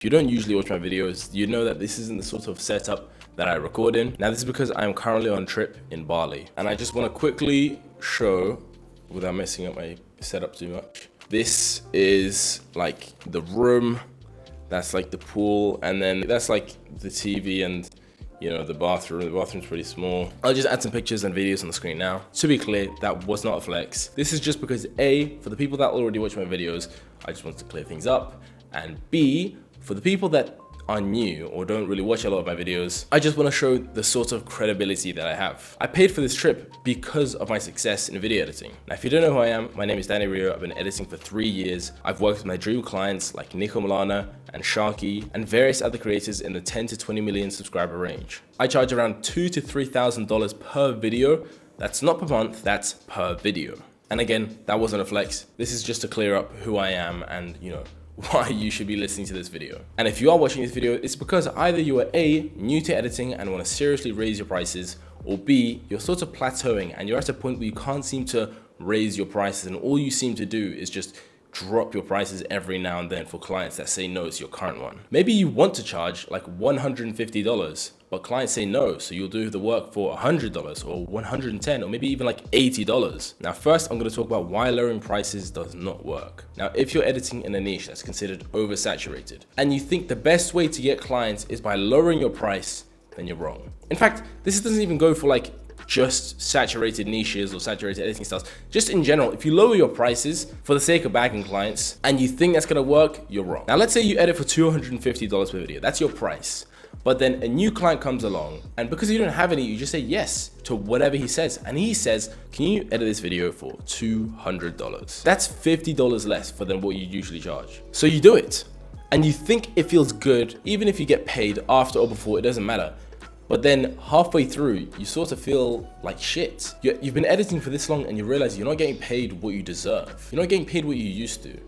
If you don't usually watch my videos, you know that this isn't the sort of setup that I record in. Now, this is because I'm currently on a trip in Bali, and I just want to quickly show, without messing up my setup too much. This is like the room, that's like the pool, and then that's like the TV and the bathroom. The bathroom's pretty small. I'll just add some pictures and videos on the screen now. To be clear, that was not a flex. This is just because A, for the people that already watch my videos, I just wanted to clear things up, and B, for the people that are new or don't really watch a lot of my videos, I just want to show the sort of credibility that I have. I paid for this trip because of my success in video editing. Now, if you don't know who I am, my name is dannyrio. I've been editing for 3 years. I've worked with my dream clients like Nico Milana and Sharky and various other creators in the 10 to 20 million subscriber range. I charge around $2,000 to $3,000 per video. That's not per month, that's per video. And again, that wasn't a flex. This is just to clear up who I am and why you should be listening to this video. And if you are watching this video, it's because either you are A, new to editing and want to seriously raise your prices, or B, you're sort of plateauing and you're at a point where you can't seem to raise your prices and all you seem to do is just drop your prices every now and then for clients that say no to your current one. Maybe you want to charge like $150, but clients say no, so you'll do the work for $100 or $110 or maybe even like $80. Now, first I'm going to talk about why lowering prices does not work. Now, if you're editing in a niche that's considered oversaturated and you think the best way to get clients is by lowering your price, then you're wrong. In fact, this doesn't even go for like just saturated niches or saturated editing styles. Just in general, if you lower your prices for the sake of bagging clients and you think that's gonna work, you're wrong. Now, let's say you edit for $250 per video. That's your price. But then a new client comes along and because you don't have any, you just say yes to whatever he says. And he says, can you edit this video for $200? That's $50 less than what you usually charge. So you do it and you think it feels good, even if you get paid after or before, it doesn't matter. But then halfway through, you sort of feel like shit. You've been editing for this long and you realize you're not getting paid what you deserve. You're not getting paid what you used to.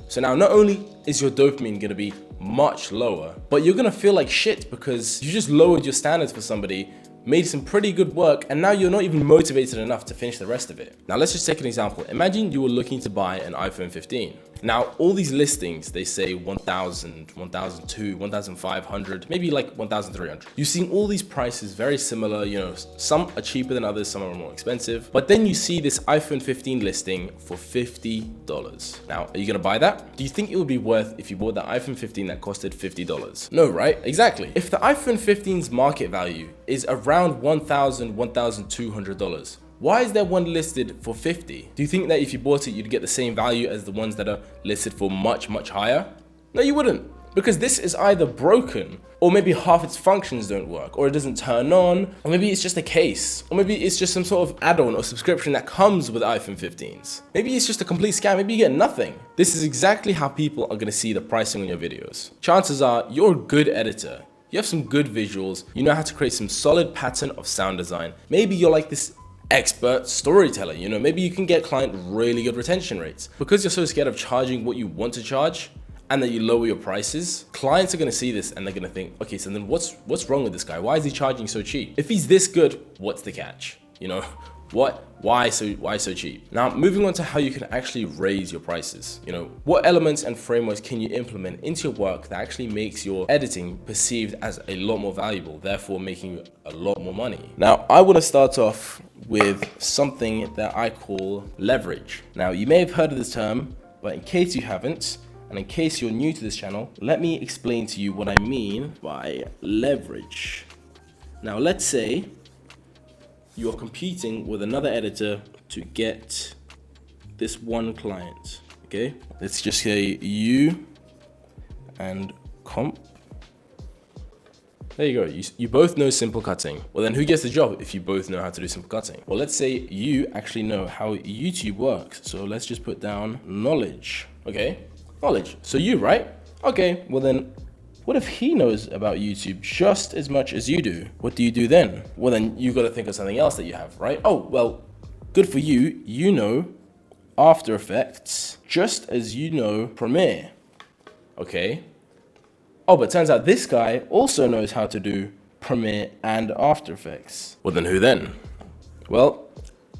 So now not only is your dopamine gonna be much lower, but you're gonna feel like shit because you just lowered your standards for somebody, made some pretty good work, and now you're not even motivated enough to finish the rest of it. Now let's just take an example. Imagine you were looking to buy an iPhone 15. Now, all these listings, they say 1,000, 1,002, 1,500, maybe like 1,300. You've seen all these prices very similar, some are cheaper than others, some are more expensive. But then you see this iPhone 15 listing for $50. Now, are you gonna buy that? Do you think it would be worth if you bought that iPhone 15 that costed $50? No, right? Exactly. If the iPhone 15's market value is around $1,000, $1,200, why is there one listed for $50? Do you think that if you bought it, you'd get the same value as the ones that are listed for much, much higher? No, you wouldn't. Because this is either broken, or maybe half its functions don't work, or it doesn't turn on, or maybe it's just a case, or maybe it's just some sort of add-on or subscription that comes with iPhone 15s. Maybe it's just a complete scam, maybe you get nothing. This is exactly how people are gonna see the pricing on your videos. Chances are you're a good editor. You have some good visuals, you know how to create some solid pattern of sound design. Maybe you're like this expert storyteller, maybe you can get client really good retention rates. Because you're so scared of charging what you want to charge and that you lower your prices, clients are gonna see this and they're gonna think, okay, so then what's wrong with this guy? Why is he charging so cheap? If he's this good, what's the catch? Why so cheap? Now, moving on to how you can actually raise your prices. What elements and frameworks can you implement into your work that actually makes your editing perceived as a lot more valuable, therefore making you a lot more money? Now, I want to start off with something that I call leverage. Now, you may have heard of this term, but in case you haven't, and in case you're new to this channel, let me explain to you what I mean by leverage. Now, let's say you're competing with another editor to get this one client, okay? Let's just say you and comp. There you go, you both know simple cutting. Well, then who gets the job if you both know how to do simple cutting? Well, let's say you actually know how YouTube works. So let's just put down knowledge, okay? Knowledge, so you, right? Okay, well then, what if he knows about YouTube just as much as you do? What do you do then? Well, then you gotta think of something else that you have, right? Oh, well, good for you. You know After Effects just as you know Premiere, okay? Oh, but turns out this guy also knows how to do Premiere and After Effects. Well, then who then? Well,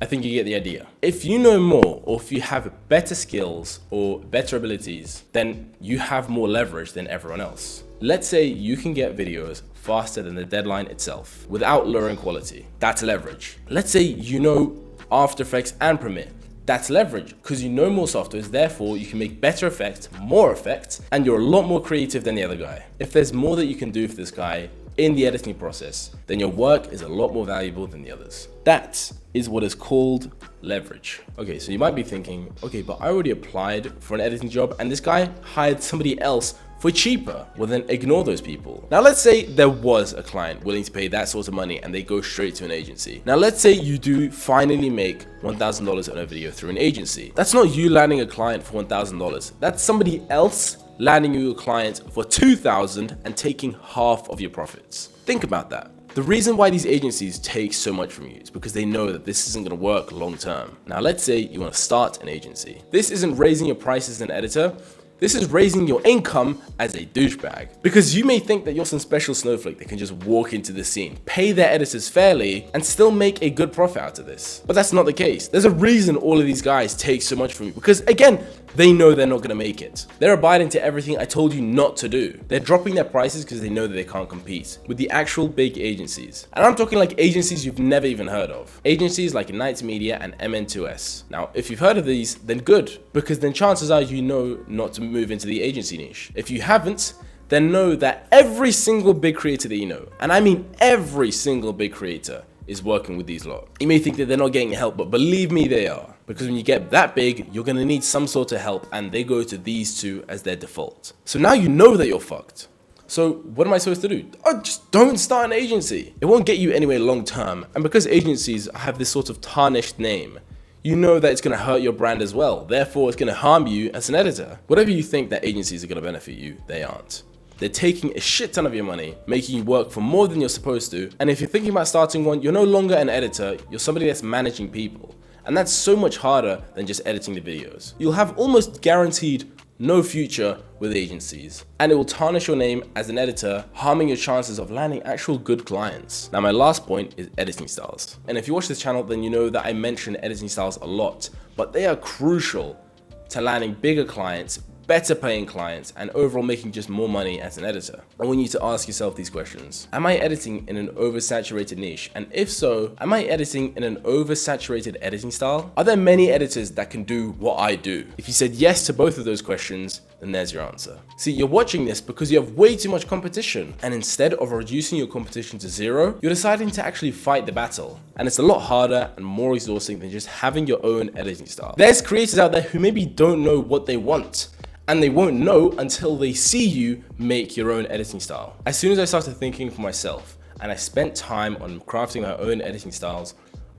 I think you get the idea. If you know more, or if you have better skills or better abilities, then you have more leverage than everyone else. Let's say you can get videos faster than the deadline itself without lowering quality. That's leverage. Let's say you know After Effects and Premiere. That's leverage because you know more softwares, therefore you can make better effects, more effects, and you're a lot more creative than the other guy. If there's more that you can do for this guy in the editing process, then your work is a lot more valuable than the others. That is what is called leverage. Okay, so you might be thinking, okay, but I already applied for an editing job and this guy hired somebody else for cheaper. Well, then ignore those people. Now, let's say there was a client willing to pay that sort of money and they go straight to an agency. Now, let's say you do finally make $1,000 on a video through an agency. That's not you landing a client for $1,000. That's somebody else landing you a client for $2,000 and taking half of your profits. Think about that. The reason why these agencies take so much from you is because they know that this isn't going to work long term. Now, let's say you want to start an agency. This isn't raising your prices as an editor. This is raising your income as a douchebag. Because you may think that you're some special snowflake that can just walk into the scene, pay their editors fairly, and still make a good profit out of this. But that's not the case. There's a reason all of these guys take so much from you. Because again, they know they're not going to make it. They're abiding to everything I told you not to do. They're dropping their prices because they know that they can't compete with the actual big agencies. And I'm talking like agencies you've never even heard of. Agencies like United Media and MN2S. Now, if you've heard of these, then good, because then chances are you know not to move into the agency niche. If you haven't, then know that every single big creator that you know, and I mean every single big creator, is working with these lot. You may think that they're not getting help, but believe me, they are. Because when you get that big, you're gonna need some sort of help, and they go to these two as their default. So now you know that you're fucked. So what am I supposed to do? Oh, just don't start an agency. It won't get you anywhere long term. And because agencies have this sort of tarnished name, you know that it's gonna hurt your brand as well. Therefore, it's gonna harm you as an editor. Whatever you think that agencies are gonna benefit you, they aren't. They're taking a shit ton of your money, making you work for more than you're supposed to. And if you're thinking about starting one, you're no longer an editor, you're somebody that's managing people. And that's so much harder than just editing the videos. You'll have almost guaranteed no future with agencies, and it will tarnish your name as an editor, harming your chances of landing actual good clients. Now, my last point is editing styles. And if you watch this channel, then you know that I mention editing styles a lot, but they are crucial to landing bigger clients, better paying clients, and overall making just more money as an editor. I want you to ask yourself these questions. Am I editing in an oversaturated niche? And if so, am I editing in an oversaturated editing style? Are there many editors that can do what I do? If you said yes to both of those questions, then there's your answer. See, you're watching this because you have way too much competition, and instead of reducing your competition to zero, you're deciding to actually fight the battle. And it's a lot harder and more exhausting than just having your own editing style. There's creators out there who maybe don't know what they want, and they won't know until they see you make your own editing style. As soon as I started thinking for myself and I spent time on crafting my own editing styles,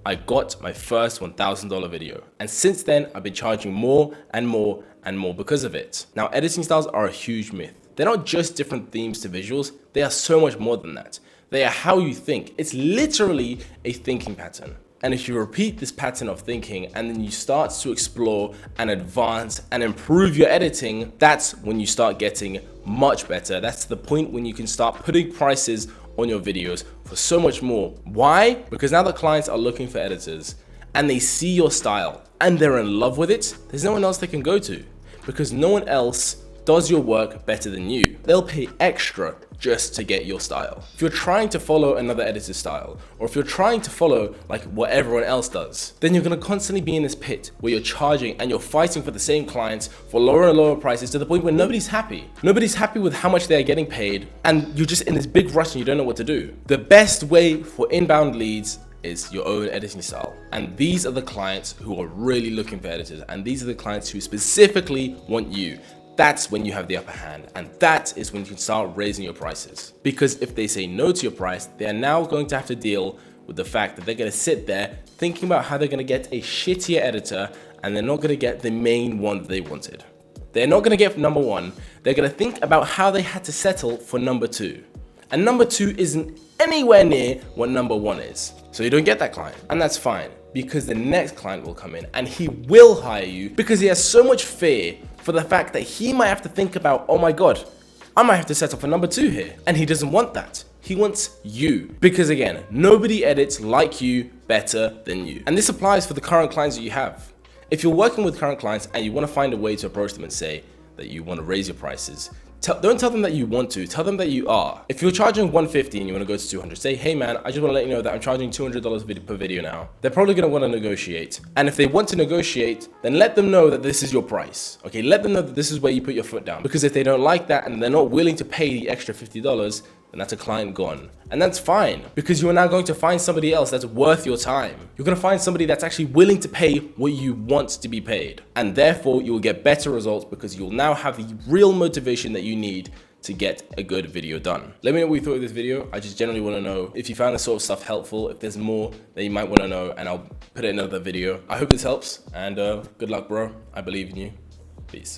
I got my first $1,000 video. And since then, I've been charging more and more and more because of it. Now, editing styles are a huge myth. They're not just different themes to visuals, they are so much more than that. They are how you think. It's literally a thinking pattern. And if you repeat this pattern of thinking and then you start to explore and advance and improve your editing, that's when you start getting much better. That's the point when you can start putting prices on your videos for so much more. Why? Because now the clients are looking for editors and they see your style and they're in love with it. There's no one else they can go to because no one else does your work better than you. They'll pay extra just to get your style. If you're trying to follow another editor's style, or if you're trying to follow like what everyone else does, then you're gonna constantly be in this pit where you're charging and you're fighting for the same clients for lower and lower prices to the point where nobody's happy. Nobody's happy with how much they are getting paid, and you're just in this big rush and you don't know what to do. The best way for inbound leads is your own editing style. And these are the clients who are really looking for editors, and these are the clients who specifically want you. That's when you have the upper hand, and that is when you can start raising your prices. Because if they say no to your price, they are now going to have to deal with the fact that they're going to sit there thinking about how they're going to get a shittier editor, and they're not going to get the main one that they wanted. They're not going to get number one. They're going to think about how they had to settle for number two. And number two isn't anywhere near what number one is. So you don't get that client, and that's fine, because the next client will come in and he will hire you because he has so much fear for the fact that he might have to think about, oh my God, I might have to settle for number two here. And he doesn't want that. He wants you. Because again, nobody edits like you better than you. And this applies for the current clients that you have. If you're working with current clients and you want to find a way to approach them and say that you want to raise your prices, don't tell them that you want to, tell them that you are. If you're charging $150 and you want to go to $200, say, hey man, I just want to let you know that I'm charging $200 per video now. They're probably going to want to negotiate. And if they want to negotiate, then let them know that this is your price. Okay, let them know that this is where you put your foot down. Because if they don't like that and they're not willing to pay the extra $50, then that's a client gone. And that's fine, because you are now going to find somebody else that's worth your time. You're going to find somebody that's actually willing to pay what you want to be paid. And therefore, you will get better results because you'll now have the real motivation that you need to get a good video done. Let me know what you thought of this video. I just generally want to know if you found this sort of stuff helpful, if there's more that you might want to know, and I'll put it in another video. I hope this helps, and good luck, bro. I believe in you. Peace.